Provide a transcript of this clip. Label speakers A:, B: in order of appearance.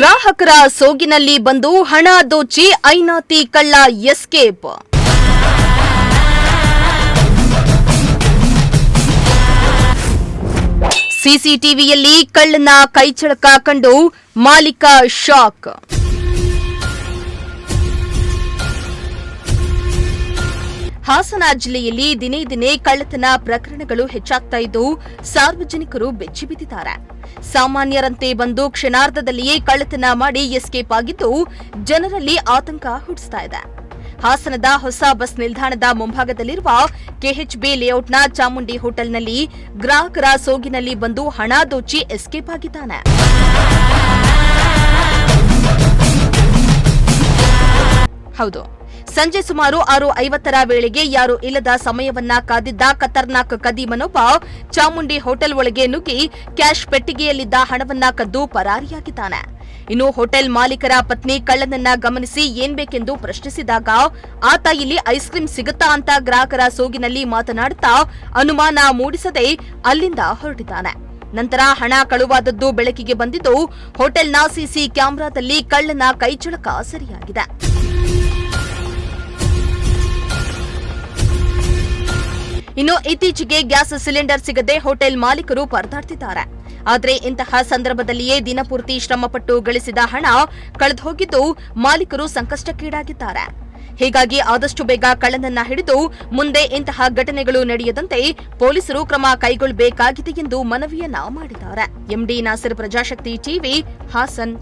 A: ಗ್ರಾಹಕರ ಸೋಗಿನಲ್ಲಿ ಬಂದು ಹಣ ದೋಚಿ ಐನಾತಿ ಕಳ್ಳ ಎಸ್ಕೇಪ್. ಸಿಸಿಟಿವಿಯಲ್ಲಿ ಕಳ್ಳನ ಕೈಚಳಕ ಕಂಡು ಮಾಲೀಕ ಶಾಕ್. ಹಾಸನ ಜಿಲ್ಲೆಯಲ್ಲಿ ದಿನೇ ದಿನೇ ಕಳ್ಳತನ ಪ್ರಕರಣಗಳು ಹೆಚ್ಚಾಗ್ತಾ ಇದ್ದು ಸಾರ್ವಜನಿಕರು ಬೆಚ್ಚಿಬಿದ್ದಿದ್ದಾರೆ. ಸಾಮಾನ್ಯರಂತೆ ಬಂದು ಕ್ಷಣಾರ್ಧದಲ್ಲಿಯೇ ಕಳ್ಳತನ ಮಾಡಿ ಎಸ್ಕೇಪ್ ಆಗಿದ್ದು ಜನರಲ್ಲಿ ಆತಂಕ ಹುಟ್ಟಿಸ್ತಾ ಇದೆ. ಹಾಸನದ ಹೊಸ ಬಸ್ ನಿಲ್ದಾಣದ ಮುಂಭಾಗದಲ್ಲಿರುವ ಕೆಎಚ್ಬಿ ಲೇಔಟ್ನ ಚಾಮುಂಡಿ ಹೋಟೆಲ್ನಲ್ಲಿ ಗ್ರಾಹಕರ ಸೋಗಿನಲ್ಲಿ ಬಂದು ಹಣ ದೋಚಿ ಎಸ್ಕೇಪ್ ಆಗಿದ್ದಾನೆ. ಹೌದು, ಸಂಜೆ ಸುಮಾರು 6:50ರ ವೇಳೆಗೆ ಯಾರು ಇಲ್ಲದ ಸಮಯವನ್ನ ಕಾದಿದ್ದ ಖತರ್ನಾಕ್ ಕದೀಮನೊಬ್ಬ ಚಾಮುಂಡಿ ಹೋಟೆಲ್ ಒಳಗೆ ನುಗ್ಗಿ ಕ್ಯಾಶ್ ಪೆಟ್ಟಿಗೆಯಲ್ಲಿದ್ದ ಹಣವನ್ನ ಕದ್ದು ಪರಾರಿಯಾಗಿದ್ದಾನೆ. ಇನ್ನು ಹೋಟೆಲ್ ಮಾಲೀಕರ ಪತ್ನಿ ಕಳ್ಳನನ್ನ ಗಮನಿಸಿ ಏನ್ ಬೇಕೆಂದು ಪ್ರಶ್ನಿಸಿದಾಗ ಆತ ಇಲ್ಲಿ ಐಸ್ ಕ್ರೀಂ ಸಿಗುತ್ತಾ ಅಂತ ಗ್ರಾಹಕರ ಸೋಗಿನಲ್ಲಿ ಮಾತನಾಡುತ್ತಾ ಅನುಮಾನ ಮೂಡಿಸದೆ ಅಲ್ಲಿಂದ ಹೊರಟಿದ್ದಾನೆ. ನಂತರ ಹಣ ಕಳುವಾದದ್ದು ಬೆಳಕಿಗೆ ಬಂದಿದ್ದು ಹೋಟೆಲ್ನ ಸಿಸಿ ಕ್ಯಾಮೆರಾದಲ್ಲಿ ಕಳ್ಳನ ಕೈಚಳಕ ಸರಿಯಾಗಿದೆ. ಇನ್ನು ಇತ್ತೀಚೆಗೆ ಗ್ಯಾಸ್ ಸಿಲಿಂಡರ್ ಸಿಗದೆ ಹೋಟೆಲ್ ಮಾಲೀಕರು ಪರದಾಡ್ತಿದ್ದಾರೆ. ಆದರೆ ಇಂತಹ ಸಂದರ್ಭದಲ್ಲಿಯೇ ದಿನಪೂರ್ತಿ ಶ್ರಮಪಟ್ಟು ಗಳಿಸಿದ ಹಣ ಕಳೆದುಹೋಗಿದ್ದು ಮಾಲೀಕರು ಸಂಕಷ್ಟಕ್ಕೀಡಾಗಿದ್ದಾರೆ. ಹೀಗಾಗಿ ಆದಷ್ಟು ಬೇಗ ಕಳ್ಳನನ್ನ ಹಿಡಿದು ಮುಂದೆ ಇಂತಹ ಘಟನೆಗಳು ನಡೆಯದಂತೆ ಪೊಲೀಸರು ಕ್ರಮ ಕೈಗೊಳ್ಳಬೇಕಾಗಿದೆ ಎಂದು ಮನವಿಯನ್ನ ಮಾಡಿದ್ದಾರೆ. MD Nasir, Prajashakti TV, Haasan.